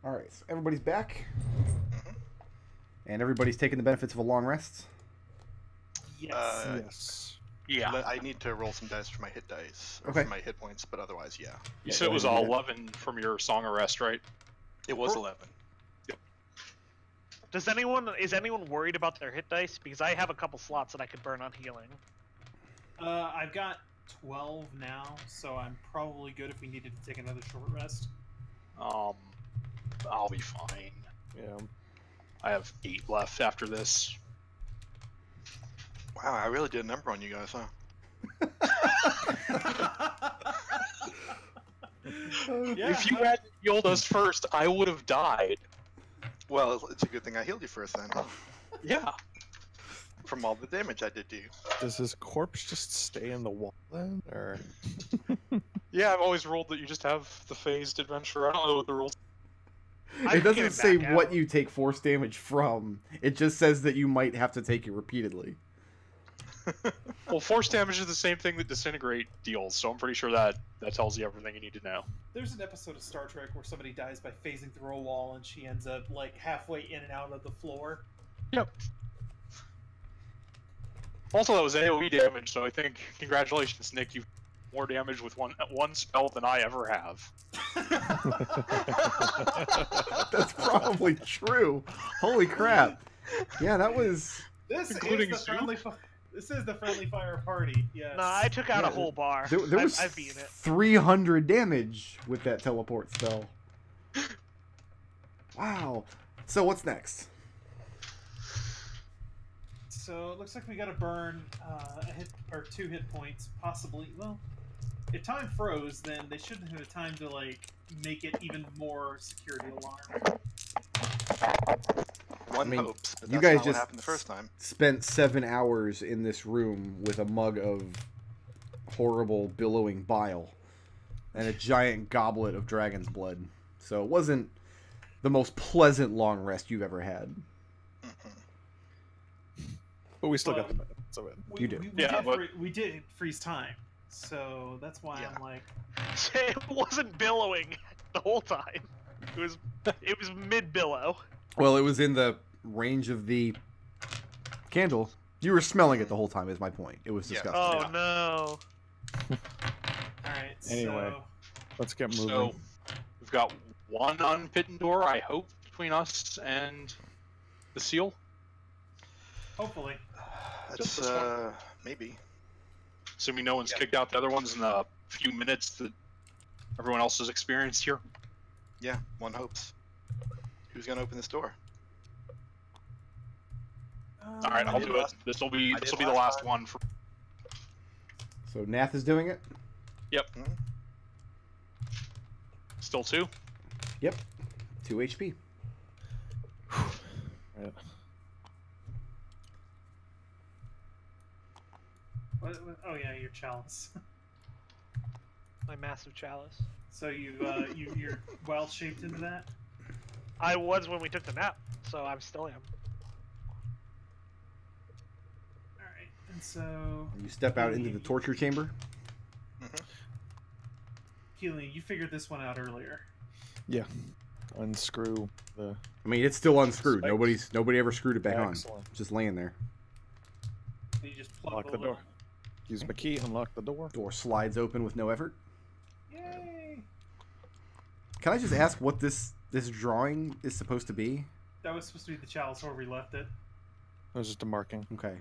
All right, so everybody's back, Mhm. and everybody's taking the benefits of a long rest. Yes. Yes. Yeah. I need to roll some dice for my hit dice, or Okay. for my hit points, but otherwise, yeah. You Yeah, said go it was ahead and do 11 from your Song of Rest, right? It was 11. Is anyone worried about their hit dice? Because I have a couple slots that I could burn on healing. I've got 12 now, so I'm probably good if we needed to take another short rest. I'll be fine. Yeah. I have 8 left after this. Wow, I really did a number on you guys, huh? If you hadn't healed us first, I would have died. Well, it's a good thing I healed you first then. Yeah. From all the damage I did to you. Does his corpse just stay in the wall then, or? Yeah, I've always rolled that you just have the phased adventure. I don't know what the rules. It doesn't came say back what out. you take force damage from. It just says that you might have to take it repeatedly. Well, force damage is the same thing that disintegrate deals, so I'm pretty sure that tells you everything you need to know. There's an episode of Star Trek where somebody dies by phasing through a wall, and she ends up like halfway in and out of the floor. Yep. Also, that was AoE damage, so I think congratulations, Nick. You've more damage with one spell than I ever have. That's probably true. Holy crap. Yeah, that was... Including is the soup? friendly. This is the friendly fire party. Yes. No, I took out Yeah, a whole bar. There was I've beaten it. 300 damage with that teleport spell. Wow. So what's next? So it looks like we got to burn a hit or 2 hit points, possibly. Well, if time froze, then they shouldn't have time to like make it even more security alarm. One I mean, hopes, but you that's guys not just what happened the first time. spent 7 hours in this room with a mug of horrible billowing bile and a giant goblet of dragon's blood. So it wasn't the most pleasant long rest you've ever had. But we still Well, got the benefits of it. You do. We did freeze time, so that's why I'm like. It wasn't billowing the whole time. It was mid billow. Well, it was in the range of the candle. You were smelling it the whole time, is my point. It was Yeah. disgusting. Oh no. Alright, Anyway. so Let's get moving. So, we've got one unbitten door, I hope, between us and the seal. hopefully. Just That's, this one. maybe. Assuming no one's Yeah. kicked out the other ones in the few minutes that everyone else has experienced here. Yeah, one hopes. Who's gonna open this door? All right, I'll did do it. last- This will be I did the last last time. one. For... So Nath is doing it? Mhm. Still 2. Yep. 2 HP. Right. Oh yeah, your chalice. My massive chalice. So you're wild shaped into that. I was when we took the nap, so I still am. All right, and so You step out into the torture chamber. Kelian, you figured this one out earlier. Yeah. Unscrew the. I mean, it's still unscrewed. Spikes. Nobody ever screwed it back Excellent. on. Just laying there. So you just plug Lock the little- door. Use my key, unlock the door. Door slides open with no effort. Yay! Can I just ask what this drawing is supposed to be? That was supposed to be the chalice where we left it. It was just a marking. Okay.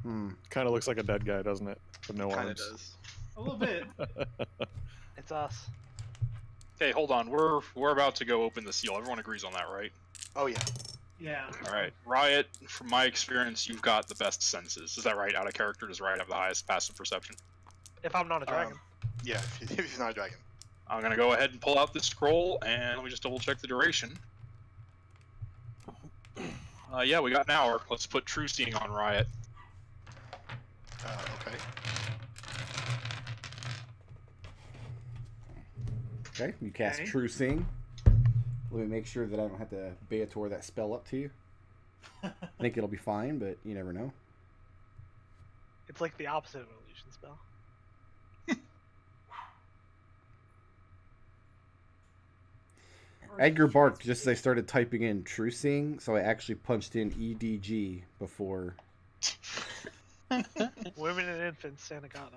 Hmm. Kind of looks like a dead guy, doesn't it? With no Kinda arms. does. A little bit. It's us. Okay, hold on. We're about to go open the seal. Everyone agrees on that, right? Oh yeah. Yeah. All right, Riot. From my experience, you've got the best senses. Is that right? Out of character, does Riot have the highest passive perception? If I'm not a dragon. Yeah, if he's not a dragon. I'm gonna go ahead and pull out the scroll, and let me just double check the duration. Yeah, we got an hour. Let's put True Seeing on Riot. Okay. Okay, you cast Okay. True Seeing. Let me make sure that I don't have to Beator that spell up to you. I think it'll be fine, but you never know. It's like the opposite of an illusion spell. Edgar barked just as I started typing in trucing, so I actually punched in EDG before. Women and infants, Santa Gata.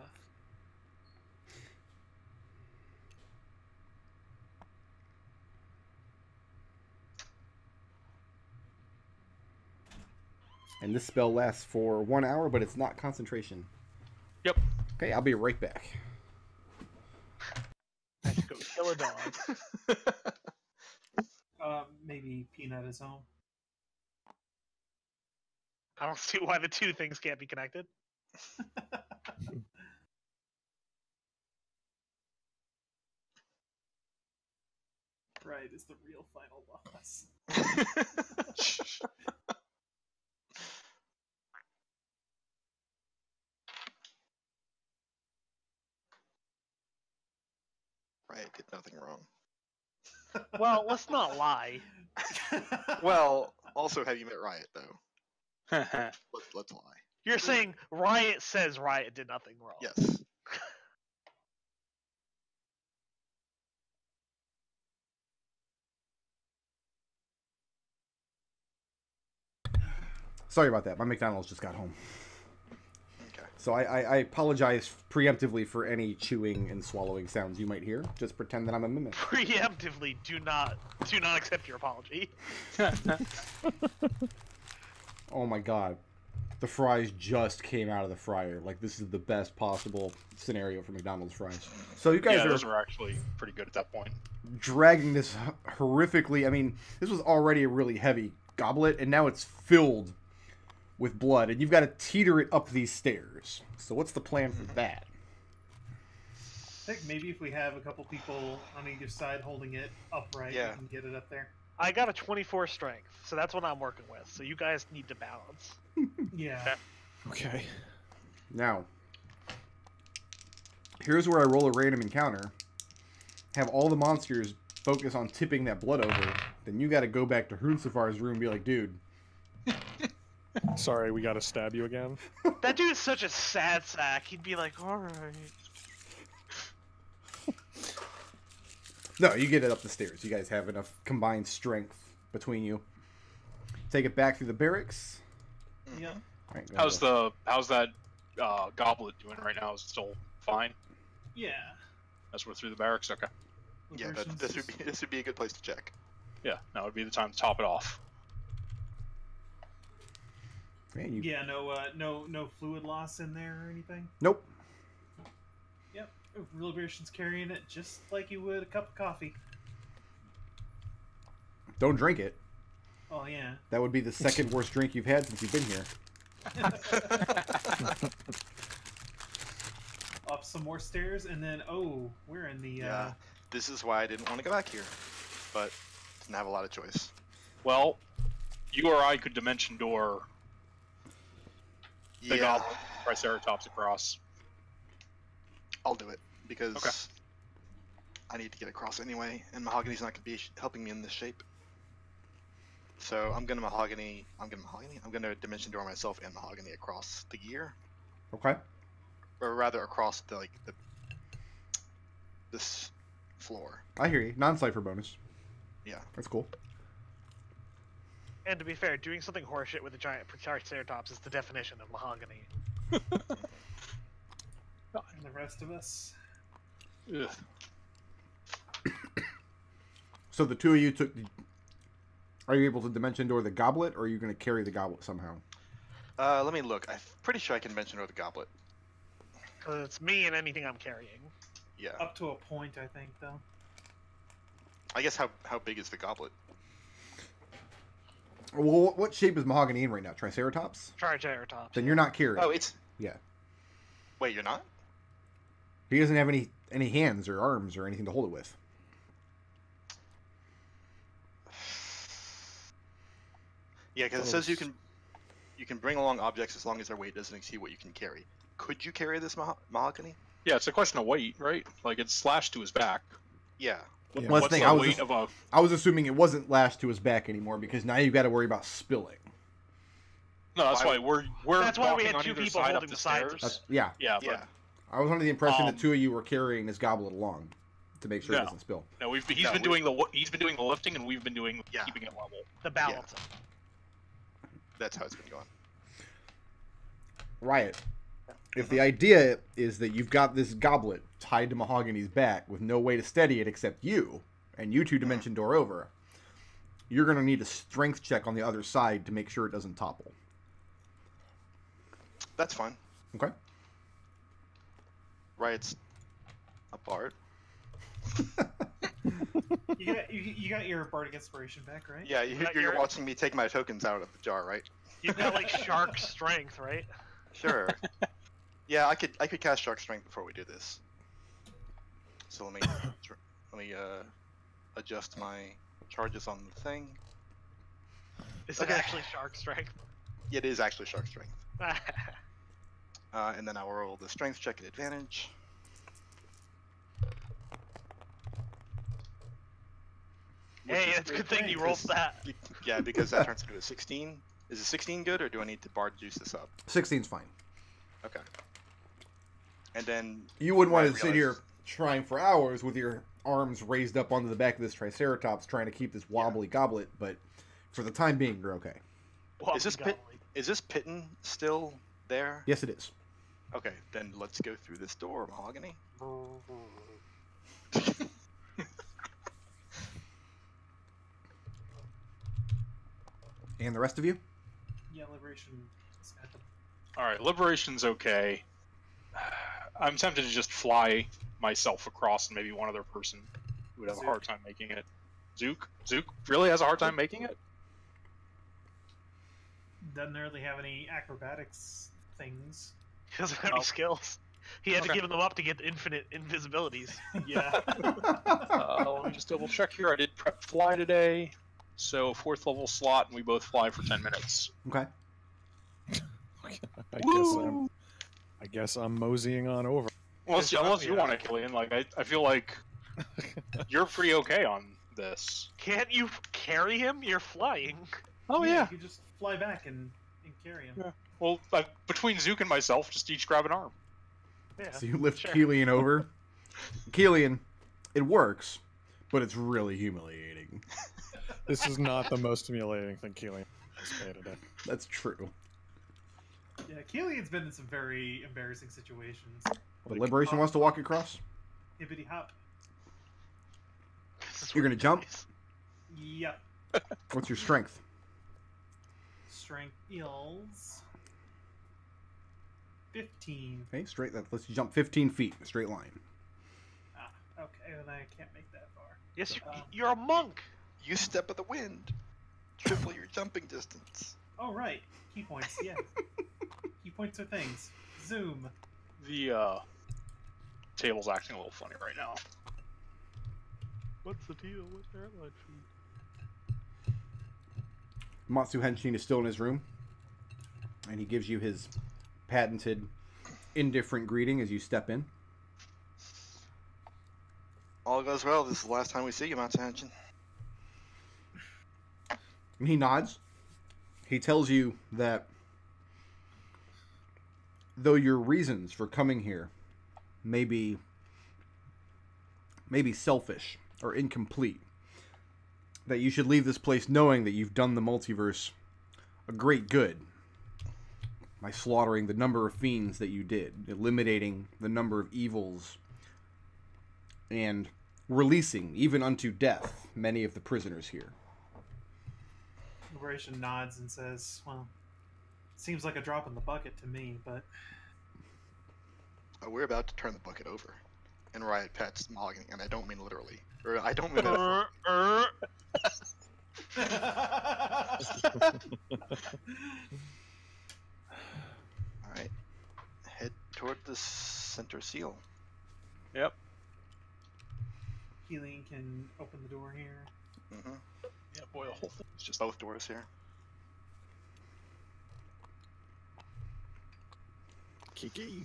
And this spell lasts for 1 hour, but it's not concentration. Yep. Okay, I'll be right back. I have to go kill a dog. Maybe Peanut is home. I don't see why the two things can't be connected. Right, is the real final boss. Riot did nothing wrong. Well, let's not lie. Well, also have you met Riot though? Let's lie. You're saying Riot says Riot did nothing wrong. Yes. Sorry about that. My McDonald's just got home. Okay. So I apologize preemptively for any chewing and swallowing sounds you might hear. Just pretend that I'm a mimic. Preemptively, do not accept your apology. Oh my god. The fries just came out of the fryer. Like, this is the best possible scenario for McDonald's fries. So you guys Yeah, are those were actually pretty good at that point. dragging this horrifically. I mean, this was already a really heavy goblet, and now it's filled with blood, and you've got to teeter it up these stairs. So what's the plan for that? I think maybe if we have a couple people on either side holding it upright, Yeah. we can get it up there. I got a 24 strength, so that's what I'm working with. So you guys need to balance. Yeah. Okay. Now, here's where I roll a random encounter. Have all the monsters focus on tipping that blood over. Then you got to go back to Hoonsafar's room and be like, dude, Sorry, we gotta stab you again. That dude is such a sad sack. He'd be like, all right. no, you get it up the stairs. You guys have enough combined strength between you. Take it back through the barracks. Yeah. All right, go How's that goblet doing right now? Is it still fine? Yeah. As we're through the barracks? Okay. Yeah, this would be a good place to check. Yeah, now would be the time to top it off. Man, you... Yeah, no fluid loss in there or anything. Nope. Yep. Liberation's carrying it just like you would a cup of coffee. Don't drink it. Oh yeah. That would be the second worst drink you've had since you've been here. Up some more stairs, and then we're in the. Yeah. This is why I didn't want to go back here, but didn't have a lot of choice. Well, you or I could dimension door the Yeah, goblet, Triceratops across. I'll do it because Okay. I need to get across anyway, and Mahogany's not going to be helping me in this shape. So I'm gonna dimension door myself and Mahogany across the gear, Okay. or rather across this floor. I hear you. Non-cipher bonus. Yeah. That's cool. And to be fair, doing something horseshit with a giant Triceratops is the definition of mahogany. And the rest of us. Ugh. So the two of you took... Are you able to dimension door the goblet, or are you going to carry the goblet somehow? Let me look. I'm pretty sure I can dimension door the goblet. Because it's me and anything I'm carrying. Yeah. Up to a point, I think, though. I guess how big is the goblet? Well, what shape is Mahogany in right now? Triceratops? Triceratops. Then you're not carrying. Oh, it's. Yeah. Wait, you're not? He doesn't have any hands or arms or anything to hold it with. Yeah, because it says you can bring along objects as long as their weight doesn't exceed what you can carry. Could you carry this Mahogany? Yeah, it's a question of weight, right? Like, it's slashed to his back. Yeah. Yeah. What's Well, the I was weight just- of a... I was assuming it wasn't lashed to his back anymore because now you've got to worry about spilling. No, that's Why- why we're That's why we walking had on two either people side holding up the sides. stairs. Yeah. Yeah, but Yeah. I was under the impression Um, the two of you were carrying this goblet along. to make sure it No. doesn't spill. No, he's been doing the lifting, and we've been doing keeping it level. The balance. That's how it's been going. Riot. If the idea is that you've got this goblet tied to Mahogany's back with no way to steady it except you, and you two-dimension door over, you're going to need a strength check on the other side to make sure it doesn't topple. That's fine. Okay? Riot's apart. You got your bardic inspiration back, right? Yeah, got you're your- watching me take my tokens out of the jar, right? You've got like shark strength, right? Sure. Yeah, I could cast Shark Strength before we do this. So let me adjust my charges on the thing. Is it Okay. actually shark strength? Yeah, it is actually Shark Strength. And then I will roll the Strength check at advantage. Which Hey, is it's a good thing you rolled because- that. Yeah, because that turns into a 16. Is a 16 good, or do I need to bard juice this up? 16's fine. Okay. And then You wouldn't want Riot to sit here realizes- trying for hours with your arms raised up onto the back of this Triceratops trying to keep this wobbly goblet, but for the time being, you're okay. Is this pit? Is this Pitten still there? Yes, it is. Okay, then let's go through this door, Mahogany. And the rest of you? Yeah, liberation is at the All right, liberation's okay. I'm tempted to just fly myself across, and maybe one other person who would have a hard time making it. Zook really has a hard time making it. doesn't really have any acrobatics things. He doesn't have any skills. He had to Okay. give them up to get infinite invisibilities. Yeah. Let me just double check here. I did prep fly today, so 4th level slot, and we both fly for 10 minutes. Okay. I guess I'm moseying on over. Unless you want to, Kelian. Like I feel like you're pretty okay on this. Can't you carry him? You're flying. Oh yeah. You just fly back and carry him. Yeah. Well, between Zook and myself, just each grab an arm. Yeah. So you lift sure. Kelian over. Kelian, it works, but it's really humiliating. This is not the most humiliating thing Kelian has made today. That's true. Yeah, Kelian's been in some very embarrassing situations. But Liberation wants to walk across. Hippity hop. This is You're what gonna jump? it is. Yep. What's your strength? Strength is 15. Okay, straight. Let's jump 15 feet, a straight line. Ah, okay, then I can't make that far. Yes, you're a monk. You step of the wind. Triple your jumping distance. Oh, right. Key points, yeah. Key points are things. Zoom. The table's acting a little funny right now. What's the deal with airline food? Matsu Henshin is still in his room, and he gives you his patented indifferent greeting as you step in. All goes well. This is the last time we see you, Mount Sanchin. And he nods. He tells you that though your reasons for coming here may be selfish or incomplete, that you should leave this place knowing that you've done the multiverse a great good by slaughtering the number of fiends that you did, eliminating the number of evils, and releasing, even unto death, many of the prisoners here. Liberation nods and says, well, seems like a drop in the bucket to me, but... We're about to turn the bucket over. And Riot pets Mahogany, and I don't mean literally. Or I don't mean that. Alright. Head toward the center seal. Yep. Kelian can open the door here. Mm-hmm. Yeah, boy, the whole thing is just Both doors here. Kiki.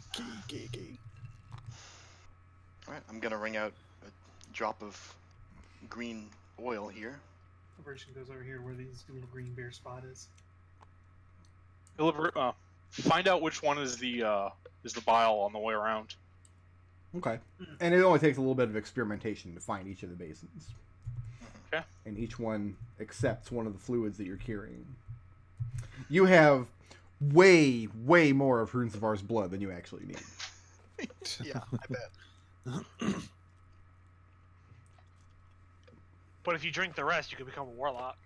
Alright, I'm gonna wring out a drop of green oil here. Liberation goes over here where this little green bear spot is. find out which one is the bile on the way around. Okay. And it only takes a little bit of experimentation to find each of the basins. Okay. And each one accepts one of the fluids that you're carrying. You have way, way more of Hrunesavar's blood than you actually need. Yeah, I bet. But if you drink the rest, you can become a warlock.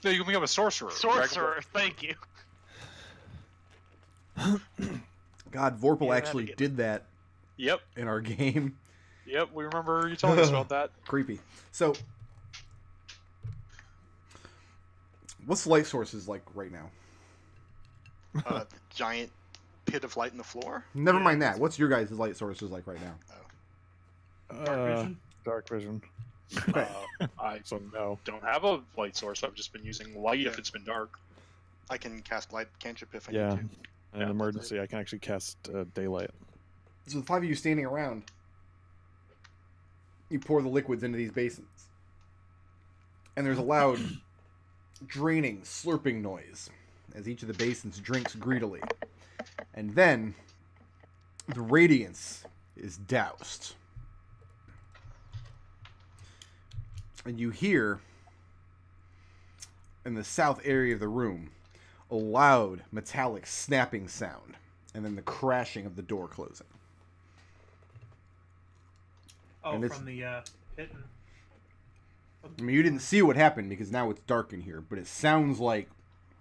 No, you can become a sorcerer. Sorcerer, thank you. God, Vorpal Yeah, actually that'd did that Yep. in our game. Yep. We remember you telling us about that. Creepy. So, what's the light sources like right now? The giant pit of light in the floor. Never mind that. What's your guys' light sources like right now? Dark vision. Dark vision. Okay. I So no. don't have a light source. I've just been using light if it's been dark. I can cast light cantrip if I Yeah. need to. In an emergency, I can actually cast daylight. So the five of you standing around, you pour the liquids into these basins. And there's a loud draining, slurping noise as each of the basins drinks greedily. And then the radiance is doused. And you hear, in the south area of the room, a loud metallic snapping sound, and then the crashing of the door closing. Oh, And it's- from the pit. I mean, you didn't see what happened because now it's dark in here, but it sounds like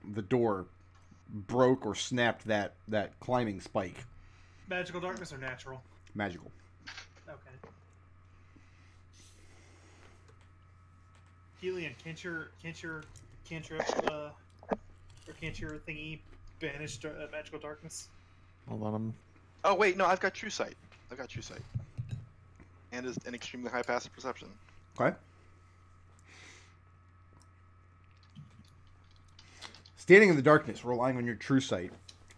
the door broke or snapped that climbing spike. Magical darkness or natural? Magical. Okay. Kelian, can't your cantrip or can't your thingy banish magical darkness? Hold on. Oh wait, no, I've got true sight. I've got true sight. And is an extremely high passive perception. Okay. Standing in the darkness, relying on your true sight,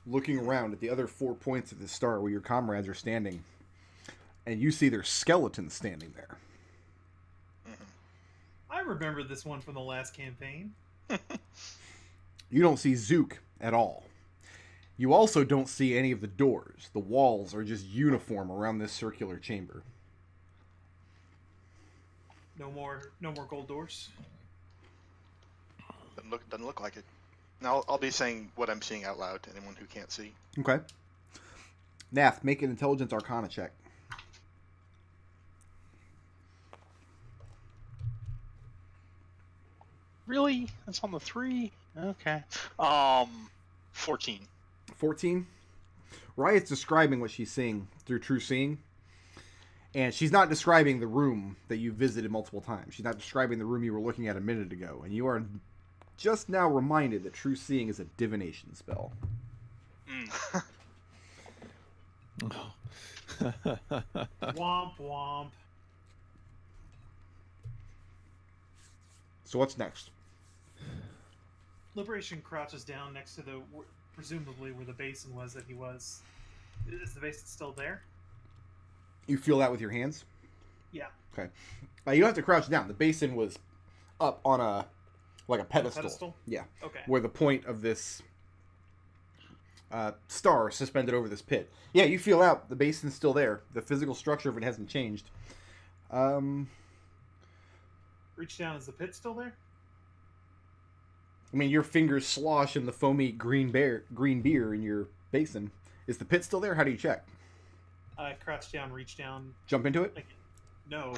looking around at the other 4 points of the star where your comrades are standing, and you see their skeletons standing there. I remember this one from the last campaign. You don't see Zook at all. You also don't see any of the doors. The walls are just uniform around this circular chamber. No more gold doors. Doesn't look like it. Now I'll be saying what I'm seeing out loud to anyone who can't see. Okay. Nath, make an intelligence arcana check. Really? That's on the 3? Okay. 14. 14. Riot's describing what she's seeing through true seeing. And she's not describing the room that you visited multiple times. She's not describing the room you were looking at a minute ago. And you are just now reminded that true seeing is a divination spell. Womp womp. So what's next? Liberation crouches down next to the presumably where the basin was that he was. Is the basin still there? You feel that with your hands? Yeah. Okay. You don't have to crouch down. The basin was up on a pedestal. Pedestal? Yeah. Okay. Where the point of this star suspended over this pit. Yeah, you feel out. The basin's still there. The physical structure of it hasn't changed. Reach down. Is the pit still there? I mean, your fingers slosh in the foamy green beer in your basin. Is the pit still there? How do you check? I crouch down, reach down. Jump into it? Like, no.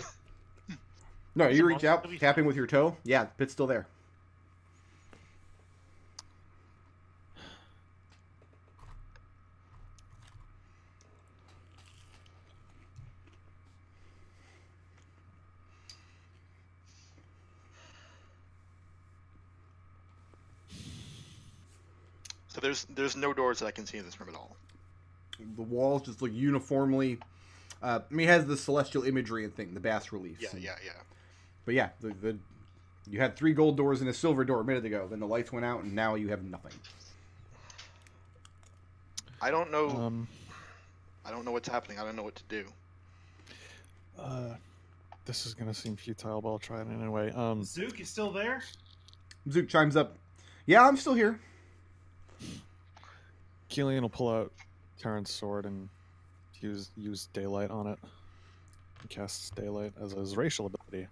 No, you reach out, It'll be tapping fine. with your toe. Yeah, the pit's still there. So there's no doors that I can see in this room at all. The walls just look uniformly. I mean, it has the celestial imagery and thing, the bas reliefs. Yeah, and- yeah. But yeah, you had 3 gold doors and a silver door a minute ago. Then the lights went out, and now you have nothing. I don't know. Um, I don't know what's happening. I don't know what to do. this is gonna seem futile, but I'll try it anyway. Zook, you still there? Zook chimes up. Yeah, I'm still here. Kelian will pull out Karen's sword and use daylight on it. Cast daylight as his racial ability.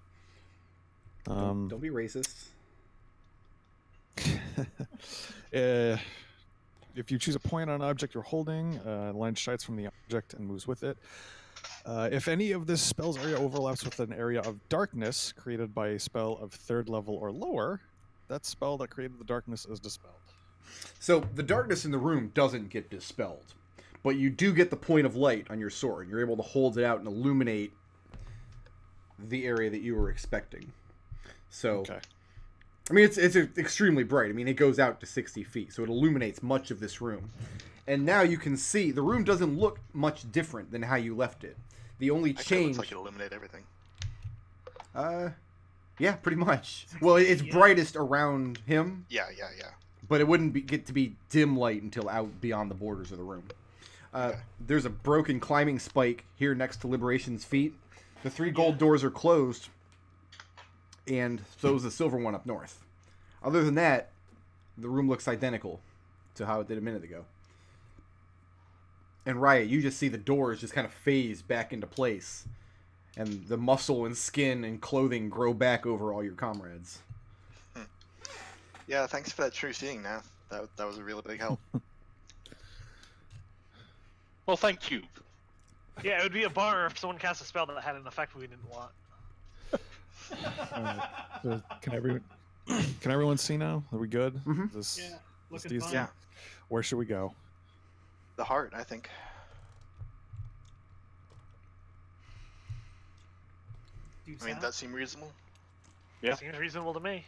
Don't be racist. If you choose a point on an object you're holding, line shines from the object and moves with it. If any of this spell's area overlaps with an area of darkness created by a spell of 3rd level or lower, that spell that created the darkness is dispelled. So the darkness in the room doesn't get dispelled, but you do get the point of light on your sword. You're able to hold it out and illuminate the area that you were expecting. So, Okay. I mean, it's extremely bright. I mean, it goes out to 60 feet, so it illuminates much of this room. And now you can see the room doesn't look much different than how you left it. The only Actually, it change, looks like it illuminate everything. yeah, pretty much. Well, it's brightest around him, Yeah. but it wouldn't get to be dim light until out beyond the borders of the room. There's a broken climbing spike here next to Liberation's feet. The 3 gold doors are closed, and so is the silver one up north. Other than that, the room looks identical to how it did a minute ago. And Riot, you just see the doors just kind of phase back into place, and the muscle and skin and clothing grow back over all your comrades. Yeah, thanks for that true seeing, Nath. That was a really big help. Well, thank you. Yeah, it would be a bummer if someone cast a spell that had an effect we didn't want. Can everyone see now? Are we good? Mhm. This, Yeah, this looking decent? fine. Yeah. Where should we go? The heart, I think. Do you I mean, sound? that seemed reasonable. Yeah. Seems reasonable to me.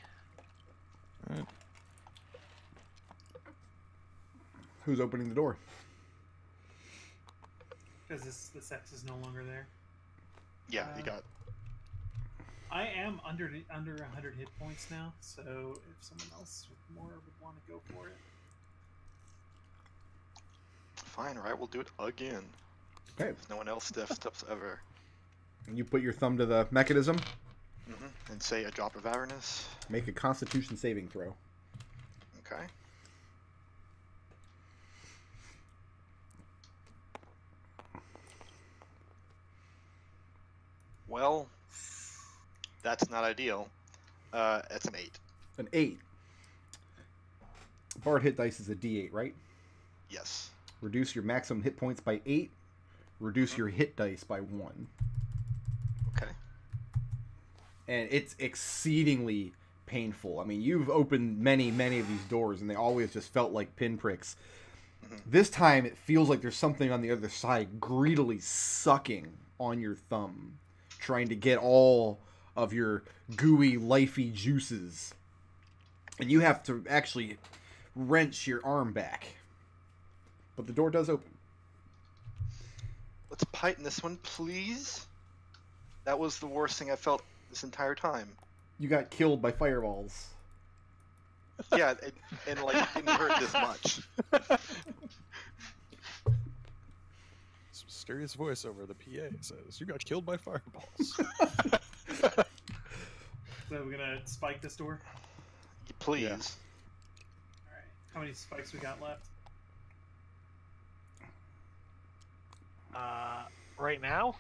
All right. Who's opening the door? Because the sex is no longer there. Yeah, you got. I am under 100 hit points now, so if someone else with more would want to go for it. Fine, right? We'll do it again. Okay. If no one else steps ever. You put your thumb to the mechanism. And say a drop of Avernus. Make a Constitution saving throw. Okay. Well, that's not ideal. It's an 8. An 8. Bard hit dice is a D8, right? Yes. Reduce your maximum hit points by 8. Reduce your hit dice by 1. Okay. And it's exceedingly painful. I mean, you've opened many, many of these doors, and they always just felt like pinpricks. This time, it feels like there's something on the other side greedily sucking on your thumb, trying to get all of your gooey, lifey juices. And you have to actually wrench your arm back. But the door does open. Let's tighten this one, please. That was the worst thing I felt this entire time. You got killed by fireballs. Yeah, and like it didn't hurt this much. This mysterious voice over the PA says, "You got killed by fireballs." So we're gonna spike this door. Please. Yeah. All right. How many spikes we got left? Right now,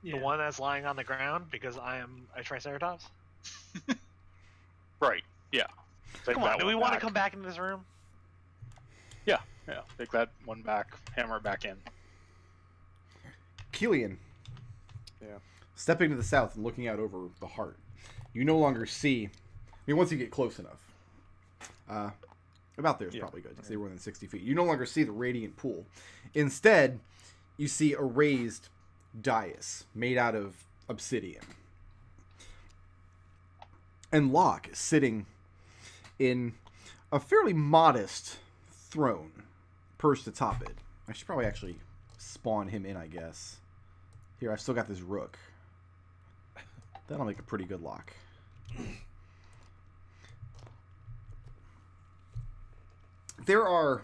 Yeah. the one that's lying on the ground because I am a Triceratops. Right. Yeah. Take Come on, that do we one want to back. come back into this room? Yeah. Take that one back. Hammer it back in. Kelian. Yeah. Stepping to the south and looking out over the heart. You no longer see... I mean, once you get close enough. About there is probably good. Stay more than 60 feet. You no longer see the radiant pool. Instead, you see a raised dais made out of obsidian. And Locke sitting in a fairly modest throne perched atop it. I should probably actually spawn him in, I guess. Here, I've still got this rook. That'll make a pretty good lock. There are...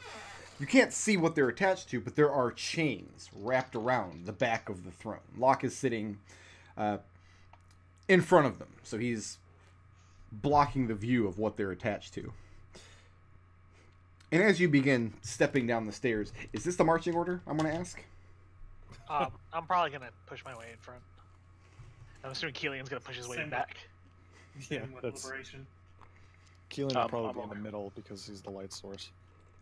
You can't see what they're attached to, but there are chains wrapped around the back of the throne. Locke is sitting in front of them, so he's blocking the view of what they're attached to. And as you begin stepping down the stairs, is this the marching order, I'm going to ask? I'm probably gonna push my way in front. I'm assuming Kelian's gonna push his way Same. back. Yeah, Same with that's Liberation. Keelan will I'm probably be in the okay. middle because he's the light source.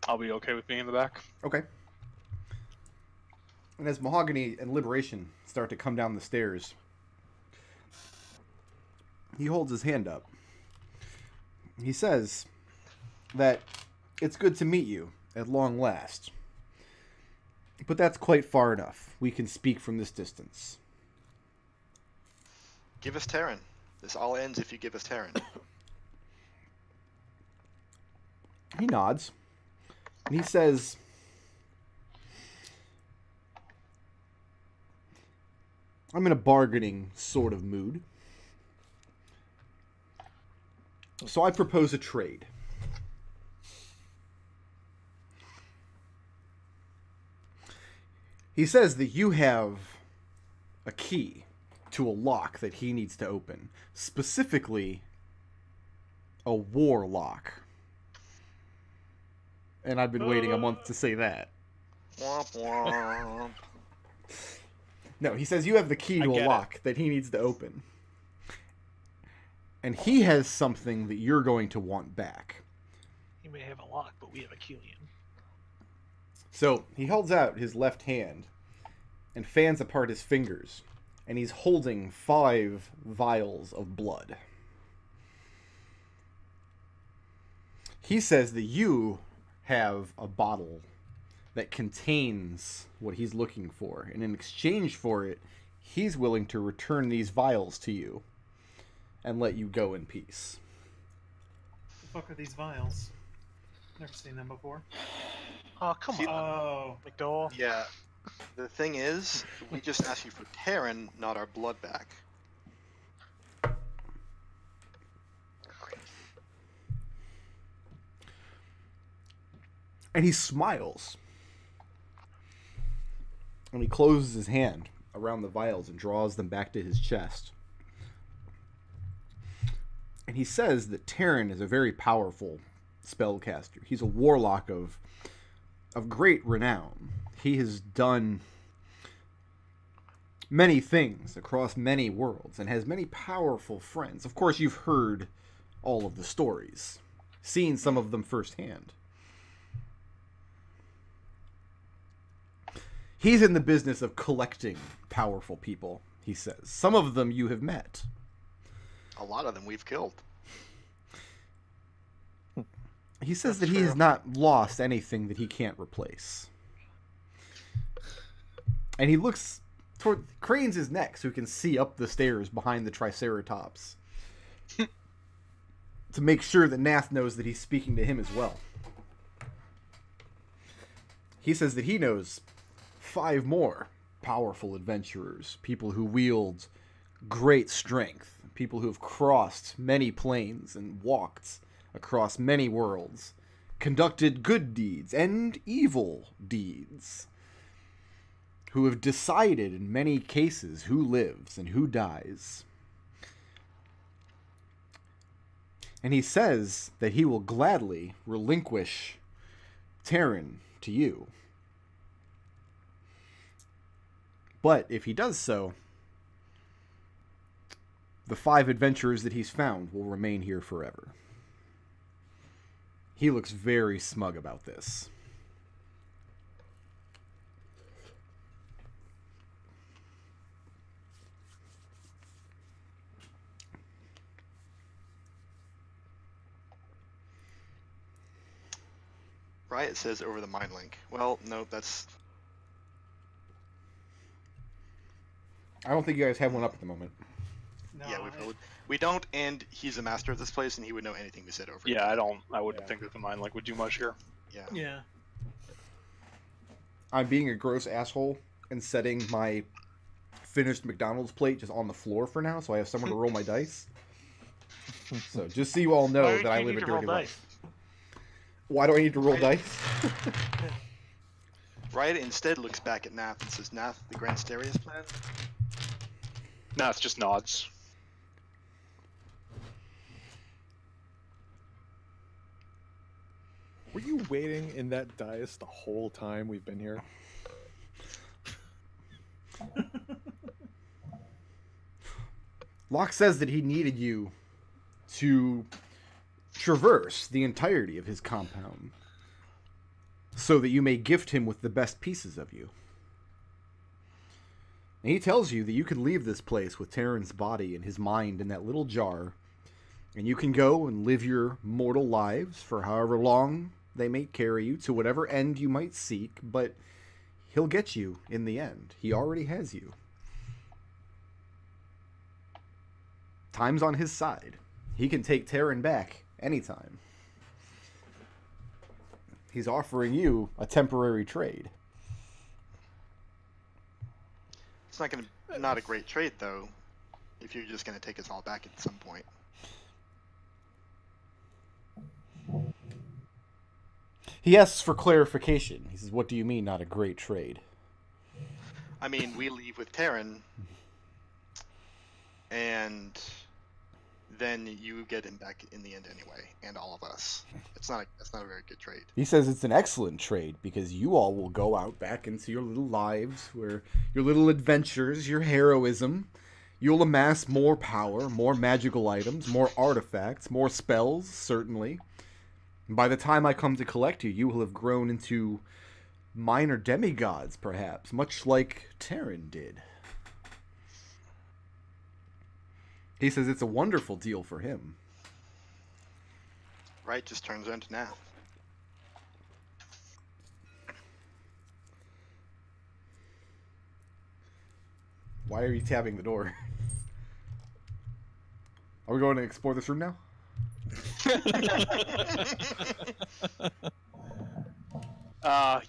I'll be okay with being in the back. Okay. And as Mahogany and Liberation start to come down the stairs, he holds his hand up. He says that it's good to meet you at long last. But that's quite far enough. We can speak from this distance. Give us Terran. This all ends if you give us Terran. He nods. And he says, I'm in a bargaining sort of mood. So I propose a trade. He says that you have a key to a lock that he needs to open. Specifically, a war lock. And I've been waiting a month to say that. Womp womp. No, he says you have the key I to a get lock that he needs to open. And he has something that you're going to want back. He may have a lock, but we have a Kelian. So he holds out his left hand and fans apart his fingers. And he's holding 5 vials of blood. He says that you have a bottle that contains what he's looking for. And in exchange for it, he's willing to return these vials to you and let you go in peace. The fuck are these vials? Never seen them before. Oh, come See- on, Oh, McDohl. Yeah. The thing is, we just asked you for Terran, not our blood back. And he smiles. And he closes his hand around the vials and draws them back to his chest. And he says that Terran is a very powerful spellcaster. He's a warlock of great renown. He has done many things across many worlds and has many powerful friends. Of course, you've heard all of the stories, seen some of them firsthand. He's in the business of collecting powerful people, he says. Some of them you have met. A lot of them we've killed. He says That's that he has true. not lost anything that he can't replace. And he looks toward, cranes his neck so he can see up the stairs behind the Triceratops. To make sure that Nath knows that he's speaking to him as well. He says that he knows 5 more powerful adventurers, people who wield great strength, people who have crossed many planes and walked across many worlds, conducted good deeds and evil deeds, who have decided in many cases who lives and who dies. And he says that he will gladly relinquish Terran to you. But if he does so, the 5 adventurers that he's found will remain here forever. He looks very smug about this. Riot says over the mind link. Well, no, that's... I don't think you guys have one up at the moment. no. yeah, we don't, and he's a master of this place, and he would know anything we said over it. Yeah, I wouldn't think that the mind link would do much here. Yeah. Yeah. I'm being a gross asshole and setting my finished McDonald's plate just on the floor for now, so I have somewhere to roll my dice. So just so you all know Why that do I you live need a to roll dirty dice? life. Why do I need to roll dice? Riot instead looks back at Nath and says, Nath, the Grand Stereos plan? No, it's just nods. Were you waiting in that dais the whole time we've been here? Locke says that he needed you to traverse the entirety of his compound so that you may gift him with the best pieces of you. And he tells you that you can leave this place with Terran's body and his mind in that little jar, and you can go and live your mortal lives for however long they may carry you to whatever end you might seek, but he'll get you in the end. He already has you. Time's on his side. He can take Terran back anytime. He's offering you a temporary trade. It's not a great trade though, if you're just gonna take us all back at some point. He asks for clarification. He says, "What do you mean, not a great trade?" I mean, we leave with Terran, and then you get him back in the end anyway, and all of us. That's not a very good trade. He says it's an excellent trade because you all will go out back into your little lives, where your little adventures, your heroism. You'll amass more power, more magical items, more artifacts, more spells, certainly. And by the time I come to collect you, you will have grown into minor demigods, perhaps, much like Terran did. He says it's a wonderful deal for him. Right, just turns into Nath. Why are you tapping the door? Are we going to explore this room now?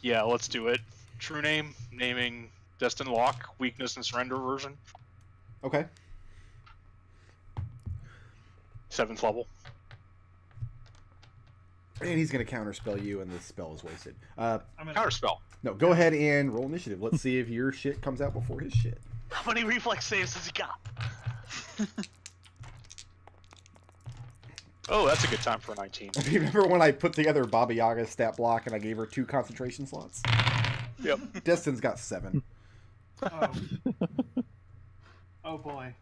Yeah, let's do it. True name, naming Destin Lock, weakness and surrender version. Okay. 7th level. And he's going to counterspell you, and the spell is wasted. Counterspell. No, go ahead and roll initiative. Let's see if your shit comes out before his shit. How many reflex saves has he got? Oh, that's a good time for a 19. Do you remember when I put together Baba Yaga's stat block and I gave her 2 concentration slots? Yep. Destin's got 7. Oh. Oh boy.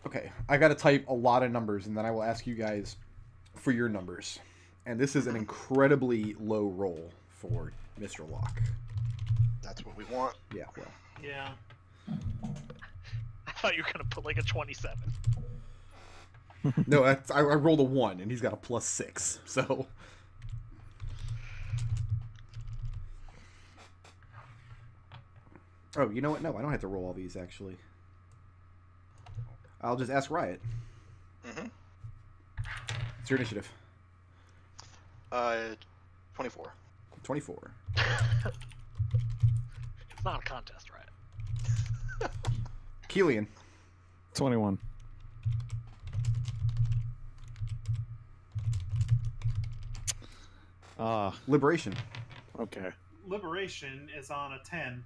Okay, I got to type a lot of numbers, and then I will ask you guys for your numbers. And this is an incredibly low roll for Mr. Locke. That's what we want. Yeah, well. Yeah. I thought you were gonna put like a 27. No, I rolled a 1, and he's got a +6, so... Oh, you know what? No, I don't have to roll all these, actually. I'll just ask Riot. Mm-hmm. What's your initiative? 24. 24. It's not a contest, right? Kelian. 21. Liberation. Okay. Liberation is on a 10.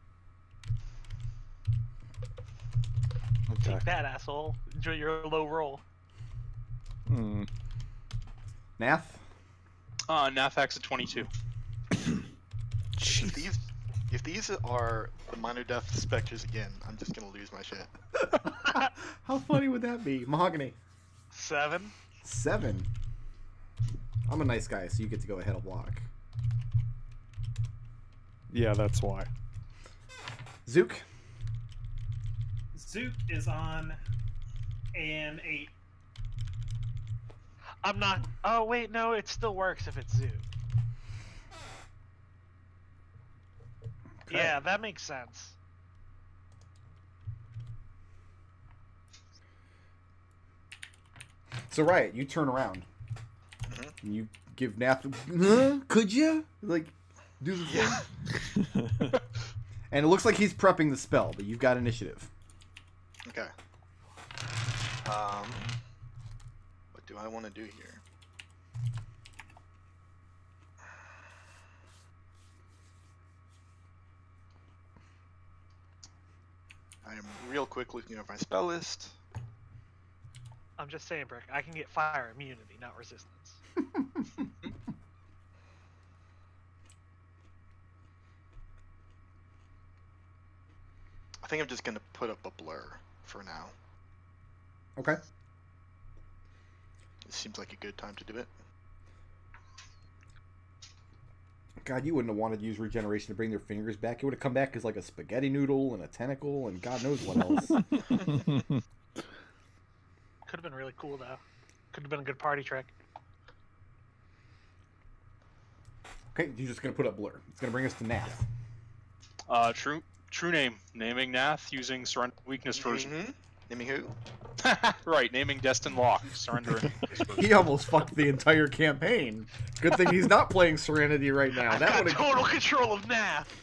Okay. Take that, asshole. Enjoy your low roll. Hmm. Nath. Nath hacks at 22. If these are the minor death specters again, I'm just gonna lose my shit. How funny would that be? Mahogany. 7. 7. I'm a nice guy, so you get to go ahead of Locke. Yeah, that's why. Zook. Zook is on an 8. I'm not. Oh wait, no, it still works if it's Zoo. Okay. Yeah, that makes sense. So Riot, you turn around. Mhm. And you give Nath. Could you like do the thing? And it looks like he's prepping the spell, but you've got initiative. Okay. What do I want to do here? I am real quick looking over my spell list. I'm just saying, Brick. I can get fire immunity, not resistance. I think I'm just gonna put up a blur for now. Okay. It seems like a good time to do it. God, you wouldn't have wanted to use regeneration to bring their fingers back. It would have come back as like a spaghetti noodle and a tentacle and God knows what else. Could have been really cool though. Could have been a good party trick. Okay, you're just gonna put up blur. It's gonna bring us to Nath. True name. Naming Nath using surrender weakness version. Mm-hmm. Naming who? Right, naming Destin Lock. Surrender. He almost fucked the entire campaign. Good thing he's not playing Serenity right now. I've That got would have. total control of Nath.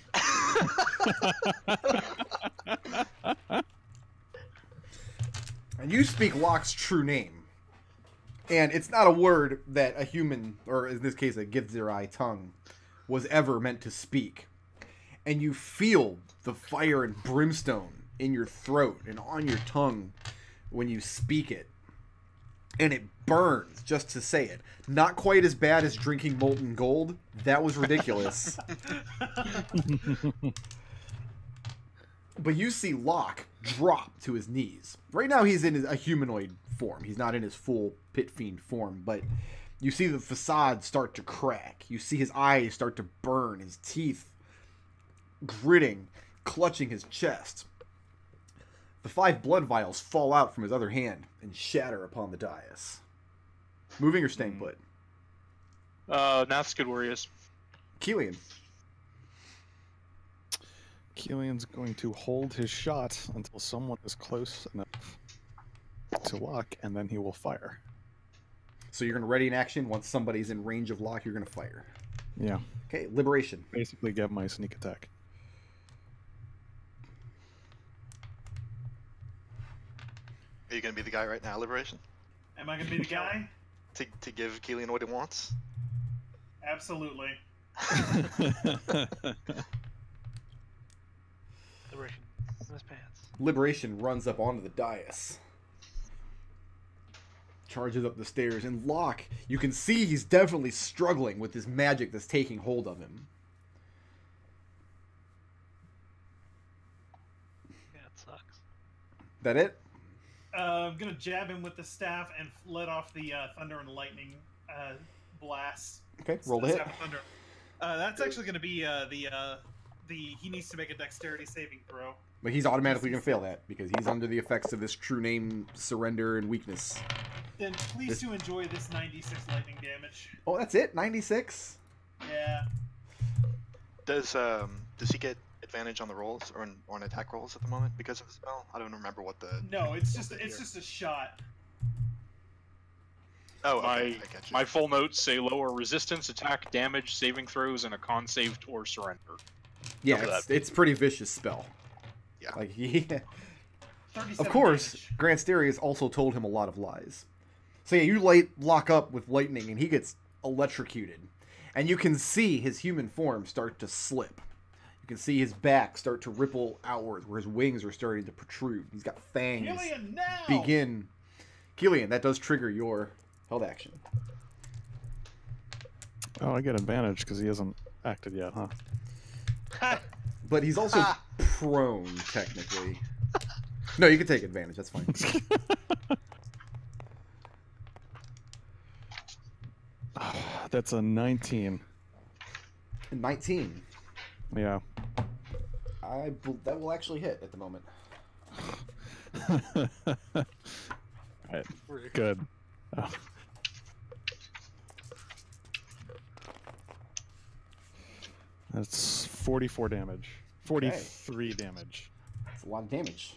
And you speak Locke's true name. And it's not a word that a human, or in this case a Githzerai tongue, was ever meant to speak. And you feel the fire and brimstone in your throat and on your tongue when you speak it. And it burns just to say it. Not quite as bad as drinking molten gold. That was ridiculous. But you see Locke drop to his knees. Right now he's in a humanoid form. He's not in his full pit fiend form, but you see the facade start to crack. You see his eyes start to burn, his teeth gritting, clutching his chest. The 5 blood vials fall out from his other hand and shatter upon the dais. Moving or staying put? Nath's good where he is. Kelian. Kelian's going to hold his shot until someone is close enough to Locke, and then he will fire. So you're going to ready an action. Once somebody's in range of Locke, you're going to fire. Yeah. Okay, liberation. Basically get my sneak attack. Are you gonna be the guy right now, Liberation? Am I gonna be the guy? To give Kelian what he wants? Absolutely. Liberation in his pants. Liberation runs up onto the dais. Charges up the stairs. And Locke, you can see he's definitely struggling with this magic that's taking hold of him. Yeah, it sucks. That it? I'm gonna jab him with the staff and let off the thunder and lightning blast. Okay, roll the hit. Staff of thunder. That's actually gonna be he needs to make a dexterity saving throw. But he's automatically going to fail that because he's under the effects of this true name, surrender, and weakness. Then please to enjoy this 96 lightning damage. Oh, that's it? 96? Yeah. Does he get advantage on the rolls or on attack rolls at the moment because of the spell? I don't remember what the. No, it's just a shot. Oh, okay, I get you. My full notes say lower resistance, attack, damage, saving throws, and a con save or surrender. Yeah, it's pretty vicious spell. Yeah. Like, yeah. 37 Of course, damage. Grant Sterius also told him a lot of lies. So yeah, you lock up with lightning, and he gets electrocuted. And you can see his human form start to slip. You can see his back start to ripple outwards, where his wings are starting to protrude. He's got fangs. Kelian, now! Begin. Kelian, that does trigger your held action. Oh, I get advantage because he hasn't acted yet, huh? But he's also prone, technically. No, you can take advantage. That's fine. That's a 19. 19. Yeah. That will actually hit at the moment. Alright. Good. Oh. That's 44 damage. 43 damage. That's a lot of damage.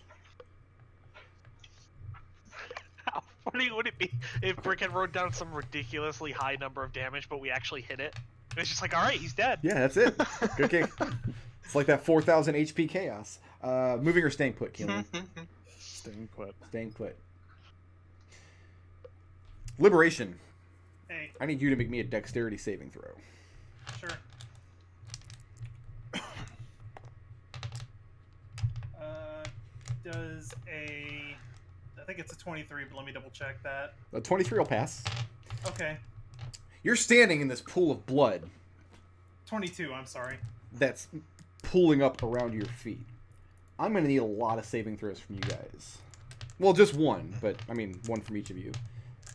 How funny would it be if Brick had wrote down some ridiculously high number of damage, but we actually hit it? It's just like, all right, he's dead. Yeah, that's it. Good kick. It's like that 4,000 HP chaos. Moving or staying put, Kelian? Staying put. Staying put. Liberation. Hey, I need you to make me a dexterity saving throw. sure. Does I think it's a 23, but let me double check that. A 23 will pass. Okay. You're standing in this pool of blood 22, I'm sorry. that's pooling up around your feet. I'm going to need a lot of saving throws from you guys. Well, just one, but I mean one from each of you.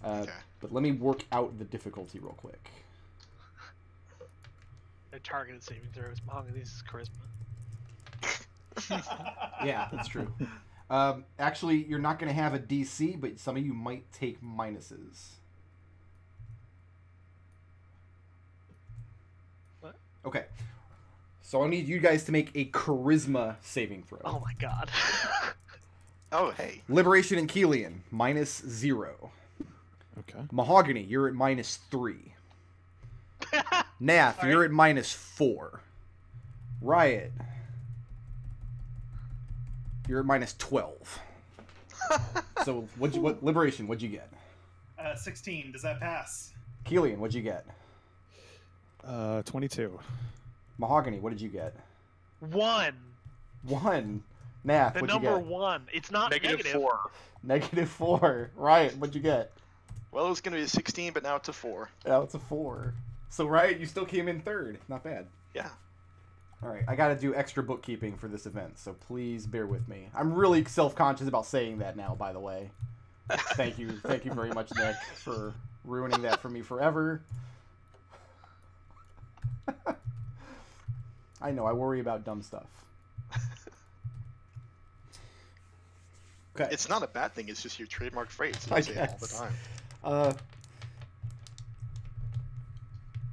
Okay. But let me work out the difficulty real quick. They're targeted saving throws. Mahogany's is charisma. Yeah, that's true. Actually, you're not going to have a DC, but some of you might take minuses. What? Okay. So I need you guys to make a charisma saving throw. Oh my god. Oh, hey. Liberation and Kelian, -0. Okay. Mahogany, you're at -3. Nath, All you're right. at -4. Riot, you're at -12. So what Liberation, what'd you get? 16. Does that pass? Kelian, what'd you get? 22. Mahogany, what did you get? 1. 1. Nath, The what'd you number get? 1. It's not negative. -4. -4. Riot, what'd you get? Well, it was going to be a 16, but now it's a 4. Oh, it's a 4. So Riot, you still came in third. Not bad. Yeah. All right, I got to do extra bookkeeping for this event, so please bear with me. I'm really self-conscious about saying that now, by the way. Thank you very much, Nich, for ruining that for me forever. I know, I worry about dumb stuff. Okay. It's not a bad thing, it's just your trademark phrase. You I say it all the guess. time.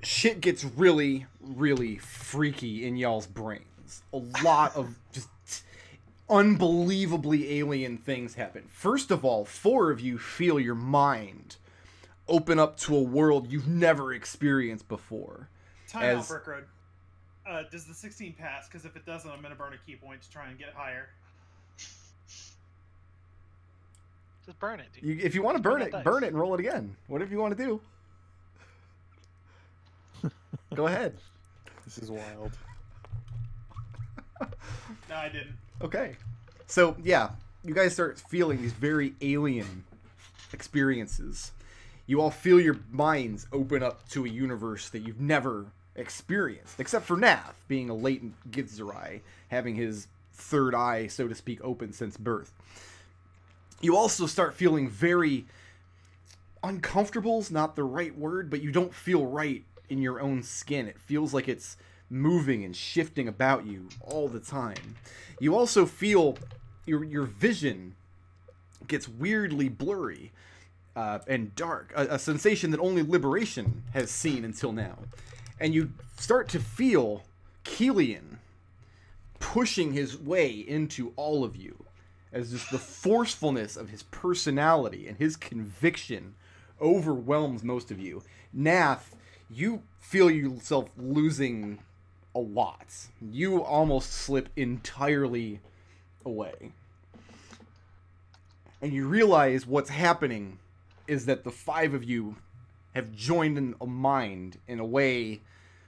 Shit gets really, really freaky in y'all's brains. A lot of just unbelievably alien things happen. First of all, 4 of you feel your mind open up to a world you've never experienced before. Time As- out, Brick Road. Does the 16 pass? Because if it doesn't, I'm going to burn a key point to try and get higher. Just burn it, dude. If you want to burn that it, dice. burn it and roll it again. Whatever you want to do. Go ahead. This is wild. No, I didn't. Okay. So, yeah, you guys start feeling these very alien experiences. You all feel your minds open up to a universe that you've never experienced, except for Nath, being a latent Githzerai, having his third eye, so to speak, open since birth. You also start feeling very uncomfortable's not the right word, but you don't feel right in your own skin. It feels like it's moving and shifting about you all the time. You also feel your vision gets weirdly blurry and dark, a sensation that only Liberation has seen until now. And you start to feel Kelian pushing his way into all of you, as just the forcefulness of his personality and his conviction overwhelms most of you. Nath, you feel yourself losing a lot. You almost slip entirely away. And you realize what's happening is that the 5 of you have joined in a mind in a way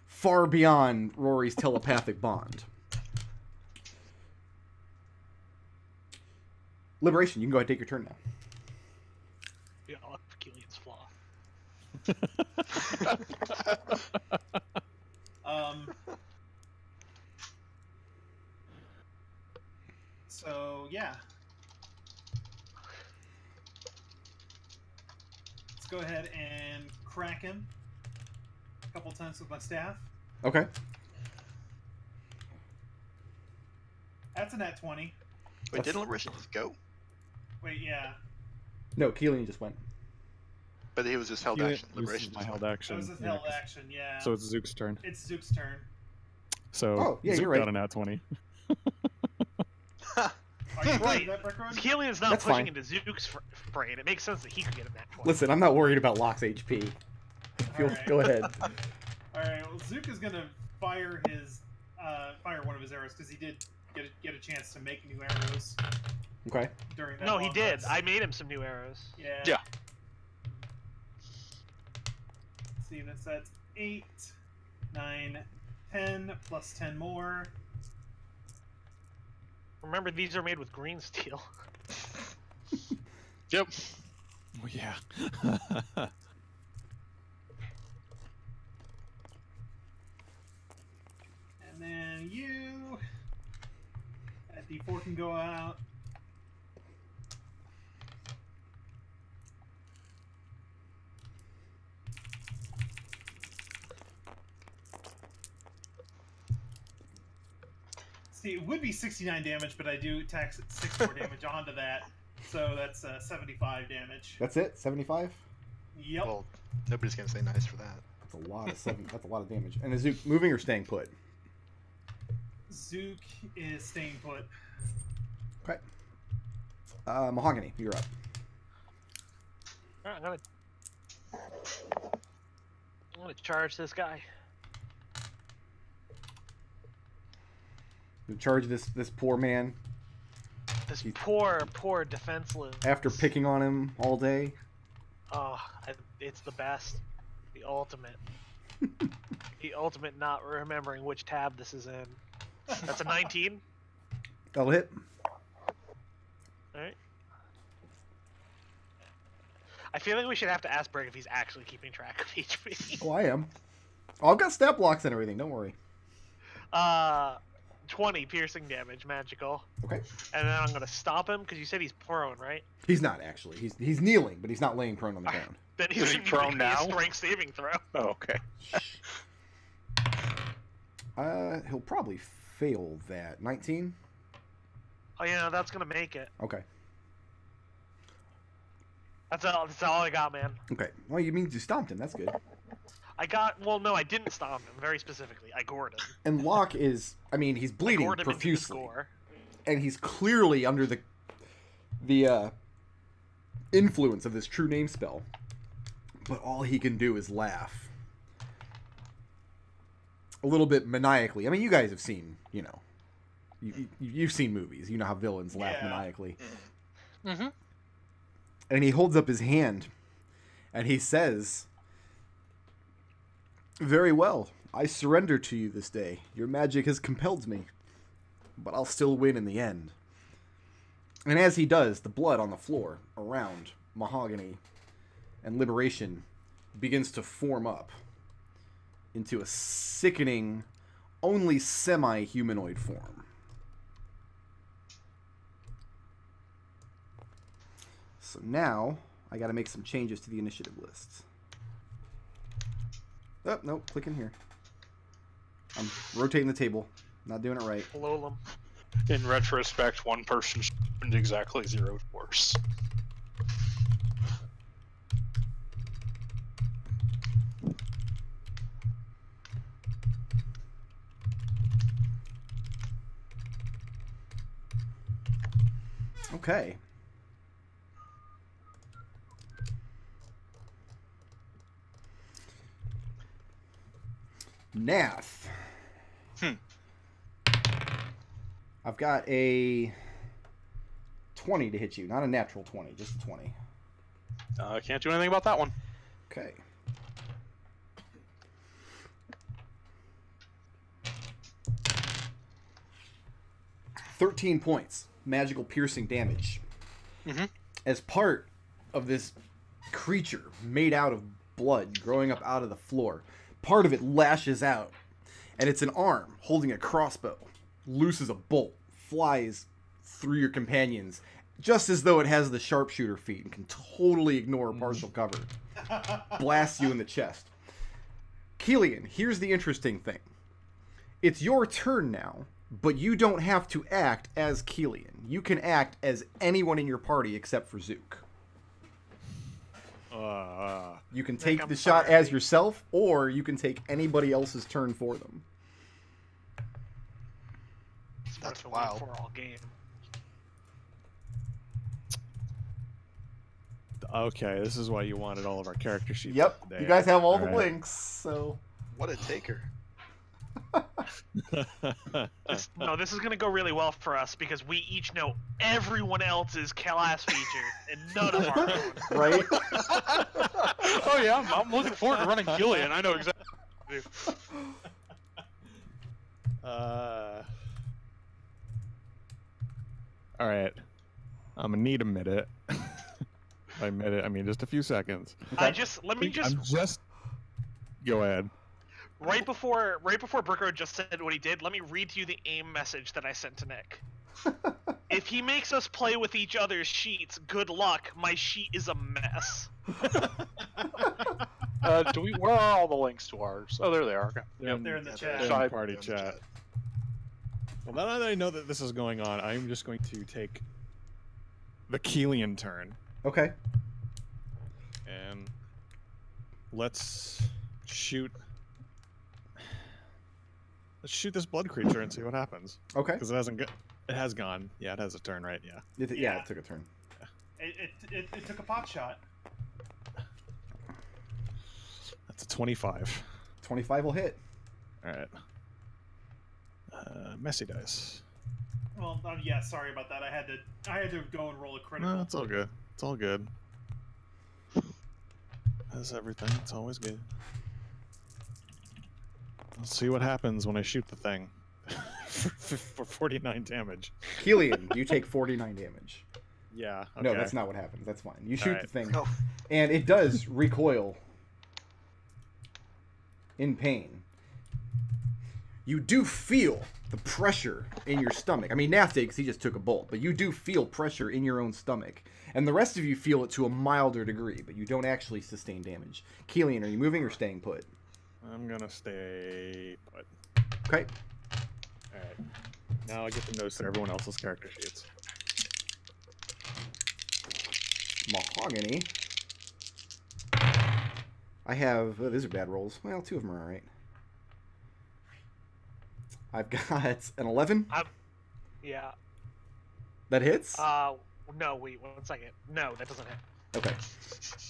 far beyond Rory's telepathic bond. Liberation, you can go ahead and take your turn now. Yeah, I'll look for Kelian's flaw. So, yeah. Let's go ahead and crack him a couple times with my staff. Okay. That's a nat 20. Wait, didn't Liberation just go? Wait, yeah. No, Kelian just went. But it was just held Yeah, action. this is Liberation my just held went. action. That was his Yeah, held 'cause- action, yeah. So it's Zook's turn. It's Zook's turn. So Oh, yeah, Zook you're right. got a nat 20. Are you Right. right. That Brick Road? Kelian's not That's pushing fine. into Zook's brain. It makes sense that he could get a nat 20. Listen, I'm not worried about Locke's HP. Alright. Go ahead. Alright, well, Zook is gonna fire his, fire one of his arrows, because he did get a chance to make new arrows Okay. during that No, he long did. rest. I made him some new arrows. Yeah. Yeah. Let's see, that's 8, 9, 10, plus 10 more. Remember, these are made with green steel. Yep. Oh, yeah. And then you... That D4 can go out. See, it would be 69 damage, but I do tax 6 more damage onto that, so that's 75 damage. That's it? 75? Yep. Well, nobody's gonna say nice for that. That's a lot of that's a lot of damage. And is Zook moving or staying put? Zook is staying put. Okay. Mahogany, you're up. Alright, I'm gonna charge this guy. You charge this poor man This poor defenseless. after picking on him all day. Oh, it's the best. The ultimate. The ultimate not remembering which tab this is in. That's a 19. That'll hit. Alright. I feel like we should have to ask Brick if he's actually keeping track of HP. Oh, I am. Oh, I've got stat blocks and everything. Don't worry. 20 piercing damage, magical. Okay. And then I'm gonna stop him because you said he's prone, right? He's not actually. He's kneeling, but he's not laying prone on the ground. Then he's Is he prone now? Strength saving throw. Oh, okay. He'll probably fail that. 19. Oh yeah, that's gonna make it. Okay. That's all I got, man. Okay. Well, you mean you stomped him? That's good. Well, no, I didn't stomp him. Very specifically, I gored him. And Locke is, I mean, he's bleeding I gored him into the profusely, score. and he's clearly under the influence of this true name spell. But all he can do is laugh, a little bit maniacally. I mean, you guys have seen, you know, you've seen movies. You know how villains laugh Yeah. maniacally. Mm-hmm. And he holds up his hand, and he says, "Very well. I surrender to you this day. Your magic has compelled me, but I'll still win in the end." And as he does, the blood on the floor around Mahogany and Liberation begins to form up into a sickening, only semi-humanoid form. So now, I gotta make some changes to the initiative list. Oh, no, click in here. I'm rotating the table. Not doing it right. Lolum. In retrospect, one person spent exactly 0 force. Okay. Nath. I've got a 20 to hit you. Not a natural 20, just a 20. I can't do anything about that one. Okay. $13 points. Magical piercing damage. Mm-hmm. As part of this creature made out of blood growing up out of the floor, part of it lashes out, and it's an arm holding a crossbow, looses a bolt, flies through your companions, just as though it has the sharpshooter feat and can totally ignore partial cover. Blasts you in the chest. Kelian, here's the interesting thing. It's your turn now, but you don't have to act as Kelian. You can act as anyone in your party except for Zook. You can take I'm the shot sorry. as yourself, or you can take anybody else's turn for them. That's a wild. For all game. Okay, this is why you wanted all of our character sheets. Yep, today. you guys have all the Alright. links, so... What a taker. No, this is gonna go really well for us because we each know everyone else's class feature and none of our own. Right? Oh yeah, I'm looking forward to running Kelian. I know exactly. All right, I'm gonna need a minute. By minute, I mean just a few seconds. Let me just I'm just. Go ahead. right before Bricko just said what he did. Let me read to you the AIM message that I sent to Nick. If he makes us play with each other's sheets, good luck. My sheet is a mess. Where are all the links to ours? Oh, there they are. Okay. They're They're in the Yeah, chat. in Side party in the chat. Well, now that I know that this is going on, I'm just going to take the Kelian turn. Okay. And let's shoot. Let's shoot this blood creature and see what happens. Okay. Because it hasn't. It has gone. Yeah, it has a turn, right? Yeah. Yeah, it took a turn. It took a pot shot. That's a 25. 25 will hit. All right. Messy dice. Well, yeah, sorry about that. I had to go and roll a critical. No, it's all good. It's all good. That's everything. It's always good. Let's see what happens when I shoot the thing for 49 damage. Kelian, you take 49 damage. Yeah. Okay. No, that's not what happens. That's fine. You shoot right. the thing, Oh. and it does recoil in pain. You do feel the pressure in your stomach. I mean, Nath did because he just took a bolt, but you do feel pressure in your own stomach. And the rest of you feel it to a milder degree, but you don't actually sustain damage. Kelian, are you moving or staying put? I'm gonna stay put. Okay. Alright. Now I get the notes that everyone else's character sheets. Mahogany. I have... Oh, these are bad rolls. Well, 2 of them are alright. I've got an 11. Yeah. That hits? No, wait, 1 second. No, that doesn't hit. Okay.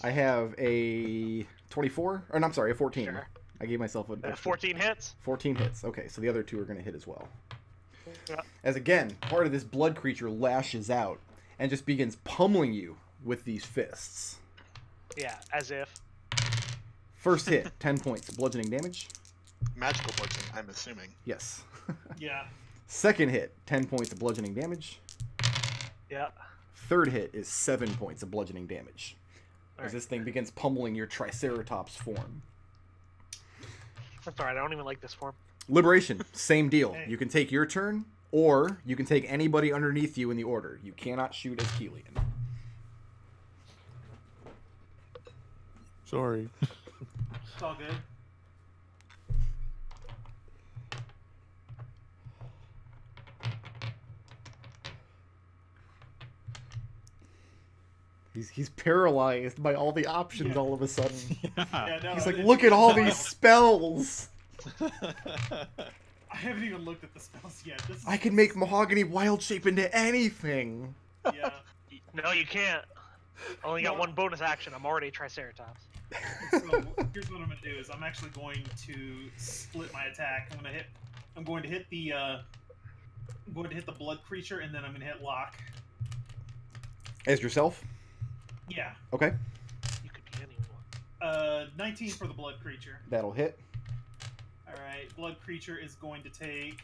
I have a 24. Or, no, I'm sorry, a 14. Sure. I gave myself an extra. 14 hits? 14 hits. Okay, so the other 2 are going to hit as well. Yeah. As again, part of this blood creature lashes out and just begins pummeling you with these fists. Yeah, as if. First hit, 10 points of bludgeoning damage. Magical bludgeoning, I'm assuming. Yes. Yeah. Second hit, 10 points of bludgeoning damage. Yeah. Third hit is 7 points of bludgeoning damage. As Alright. this thing begins pummeling your Triceratops form. That's alright, I don't even like this form. Liberation, same deal. Hey. You can take your turn, or you can take anybody underneath you in the order. You cannot shoot as Kelian. Sorry. It's all good. He's paralyzed by all the options all of a sudden. Yeah, no, He's like, it's- look at all no, these spells! I haven't even looked at the spells yet. This is, I can make Mahogany wild shape into anything! Yeah. No, you can't. I only got No. 1 bonus action. I'm already a Triceratops. So here's what I'm gonna do: is I'm actually going to split my attack. I'm going to hit the blood creature, and then I'm gonna hit lock. As yourself? Yeah. Okay, You could be anyone. 19 for the blood creature. that'll hit. All right, blood creature is going to take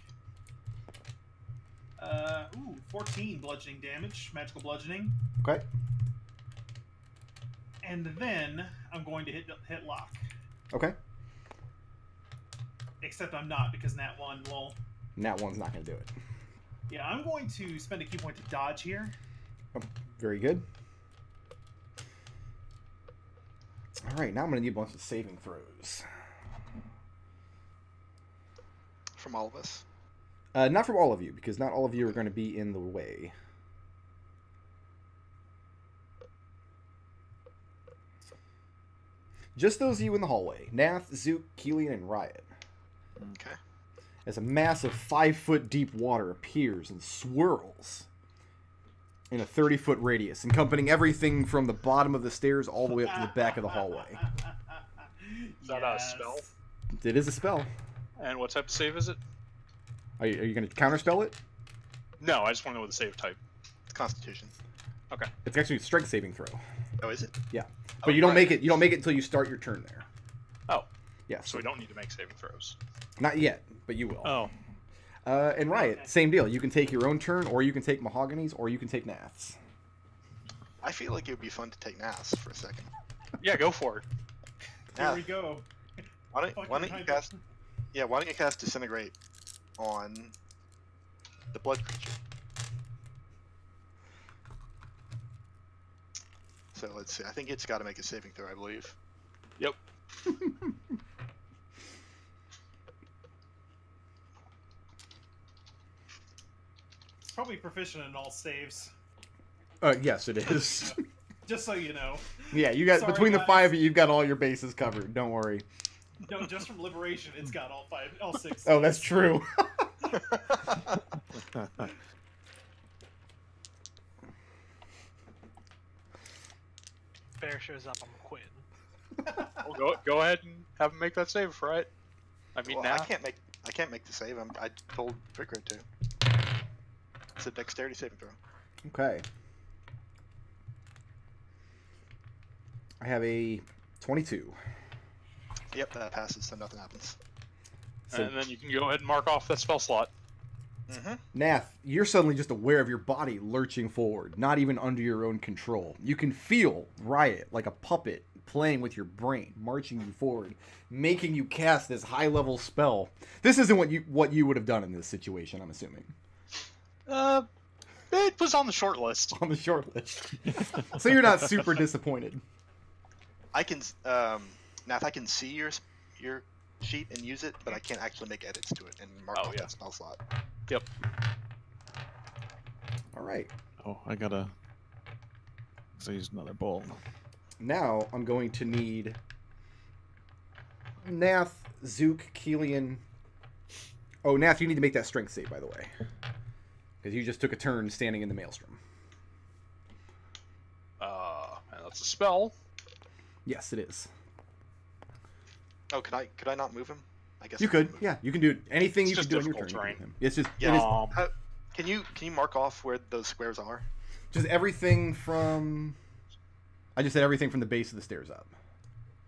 14 bludgeoning damage, magical bludgeoning, Okay. and then I'm going to hit lock. Okay. Except I'm not, because Nat 1 will. Nat 1's not going to do it. Yeah, I'm going to spend a key point to dodge here. Very good. Alright, now I'm going to need a bunch of saving throws. From all of us. Not from all of you, because not all of you are going to be in the way. Just those of you in the hallway. Nath, Zook, Kelian, and Riot. Okay. As a mass of 5-foot deep water appears and swirls in a 30-foot radius, encompassing everything from the bottom of the stairs all the way up to the back of the hallway. Is that a spell? It is a spell. And what type of save is it? Are you going to counterspell it? No, I just want to know the save type. It's Constitution. Okay. It's actually a strength saving throw. Oh, is it? Yeah. Oh, But you don't right. make it. You don't make it until you start your turn there. Oh, Yeah. so we don't need to make saving throws. Not yet, but you will. Oh. And Riot, Okay. same deal. You can take your own turn, or you can take Mahogany's, or you can take Nath's. I feel like it would be fun to take Nath for a second. Yeah, go for it. Here Nath, we go. why don't you Fucking cast? Yeah, why don't you cast Disintegrate on the blood creature? So let's see. I think it's got to make a saving throw, I believe. Yep. probably proficient in all saves. Yes, it is. Just so you know. Yeah, you got Sorry, between the guys. 5 of you, you've got all your bases covered. Don't worry. No, just from Liberation, it's got all 6. Oh, that's true. Bear shows up, I'm quitting. Well, go ahead and have him make that save, right? I mean, Well, now. I can't make the save. I told Vicar to. It's a dexterity saving throw. Okay. I have a 22. Yep, that passes, so nothing happens. So, And then you can go ahead and mark off that spell slot. Mm-hmm. Nath, you're suddenly just aware of your body lurching forward, not even under your own control. You can feel Riot, like a puppet, playing with your brain, marching you forward, making you cast this high-level spell. This isn't what you would have done in this situation, I'm assuming. It was on the short list. On the short list. So you're not super disappointed. I can, Nath, I can see your sheet and use it, but I can't actually make edits to it and mark off that spell slot. Yep. All right. Oh, I gotta. So I used another bolt. Now I'm going to need Nath, Zook, Kelian. Oh, Nath, you need to make that strength save, by the way. Because you just took a turn standing in the maelstrom. And that's a spell. Yes, it is. Oh, could I not move him? I guess You I could. move. Yeah, you can do anything It's you can just do on your turn. difficult you can terrain. do him. It's just Yeah. it is How, can you mark off where those squares are? just everything from. I just said everything from the base of the stairs up.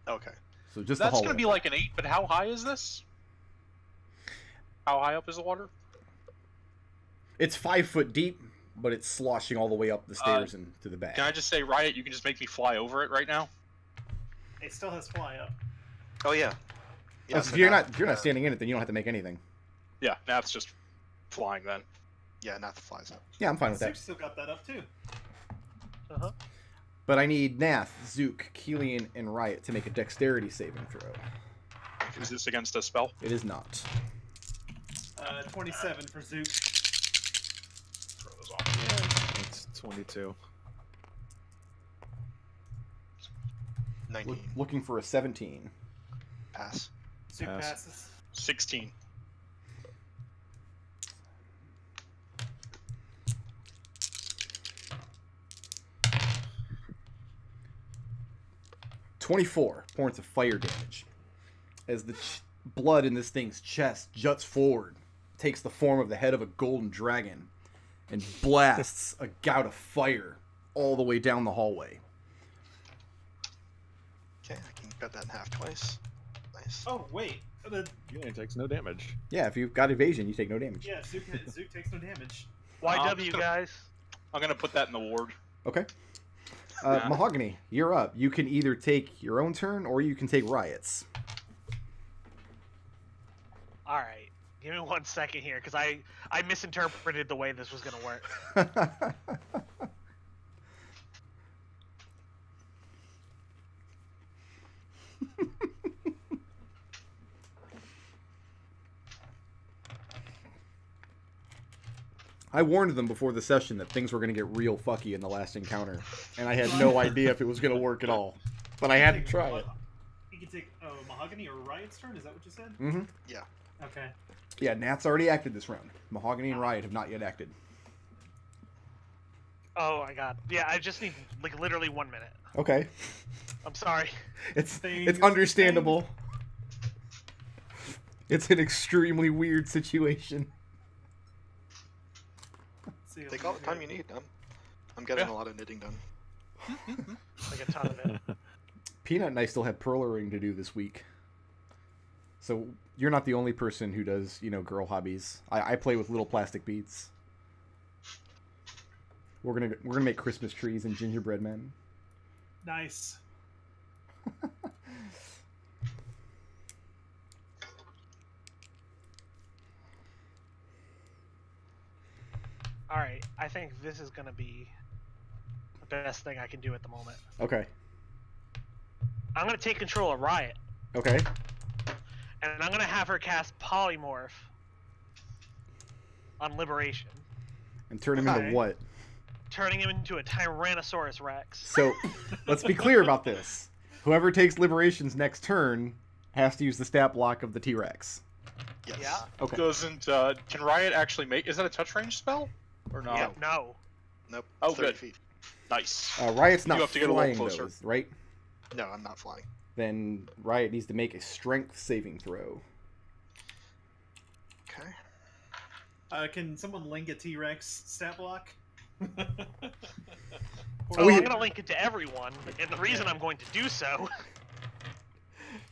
Okay. So just That's the hallway. going to be like an 8, but how high is this? How high up is the water? It's 5 foot deep, but it's sloshing all the way up the stairs and to the back. Can I just say, Riot, you can just make me fly over it right now? It still has fly up. Oh yeah. Oh, so so if you're Nath, not standing in it, then you don't have to make anything. Yeah, Nath's just flying then. Yeah, Nath flies up. Yeah, I'm fine with Zook that. still got that up too. Uh-huh. But I need Nath, Zook, Kelian, and Riot to make a dexterity saving throw. Is this against a spell? It is not. 27 for Zook. Throw those off. It's 22. 19. Looking for a 17. Pass. Zook Pass. passes. 16. "24 points of fire damage as the blood in this thing's chest juts forward, takes the form of the head of a golden dragon, and blasts a gout of fire all the way down the hallway. Okay, I can cut that in half twice. Nice. Oh wait, Yeah, it takes no damage. Yeah, if you've got evasion, you take no damage. yeah, Zook takes no damage. YW, guys. I'm going to put that in the ward. Okay. Yeah. Mahogany, you're up. You can either take your own turn or you can take Riot's. All right. Give me 1 second here, because I misinterpreted the way this was going to work. I warned them before the session that things were going to get real fucky in the last encounter, and I had no idea if it was going to work at all. But I had to try it. You can take Mahogany or Riot's turn. Is that what you said? Mm-hmm. Yeah. Okay. Yeah, Nath's already acted this round. Mahogany and Riot have not yet acted. Oh my god. Yeah, I just need, like, literally 1 minute. Okay. I'm sorry. It's Things understandable. It's an extremely weird situation. Let's see if Take we all the can time you need. I'm getting Yeah. a lot of knitting done. Like a ton of it. Peanut and I still have perlering to do this week. So you're not the only person who does, girl hobbies. I play with little plastic beads. We're gonna make Christmas trees and gingerbread men. Nice. All right. I think this is going to be the best thing I can do at the moment. Okay. I'm going to take control of Riot, Okay. and I'm going to have her cast Polymorph on Liberation. And turn him Okay. into what? Turning him into a Tyrannosaurus Rex. So, let's be clear about this. Whoever takes Liberation's next turn has to use the stat block of the T-Rex. Yes. Yeah. Okay. Doesn't can Riot actually make? Is that a touch range spell or not? Yeah, no. Nope. Oh, 30 good. feet. Nice. Riot's not You have to get a little flying closer. those, right? No, I'm not flying. Then Riot needs to make a strength saving throw. Okay. Can someone link a T-Rex stat block? Well, we- I'm gonna link it to everyone, and the reason I'm going to do so,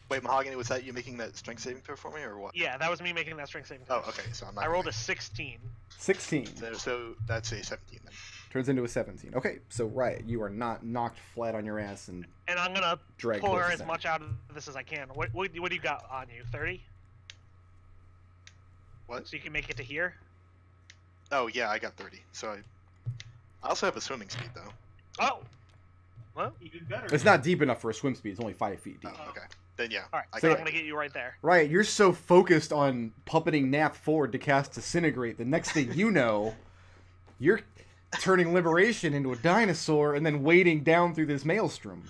Wait, Mahogany, was that you making that strength saving throw for me, or what? yeah, that was me making that strength saving throw. Oh, okay. So I'm not. I rolled a gonna 16. 16. So that's a 17 then. Turns into a 17. Okay, so Riot, you are not knocked flat on your ass and And I'm gonna dragged pull towards her the as center. much out of this as I can. What do you got on you? 30? What? So you can make it to here? Oh yeah, I got 30. So I also have a swimming speed though. Oh! Well, Even better. It's not deep enough for a swim speed. It's only 5 feet deep. Oh, okay. Then yeah. alright, I so got I'm gonna get you right there. Riot, you're so focused on puppeting Nath forward to cast Disintegrate. The next thing you know, you're turning Liberation into a dinosaur and then wading down through this maelstrom.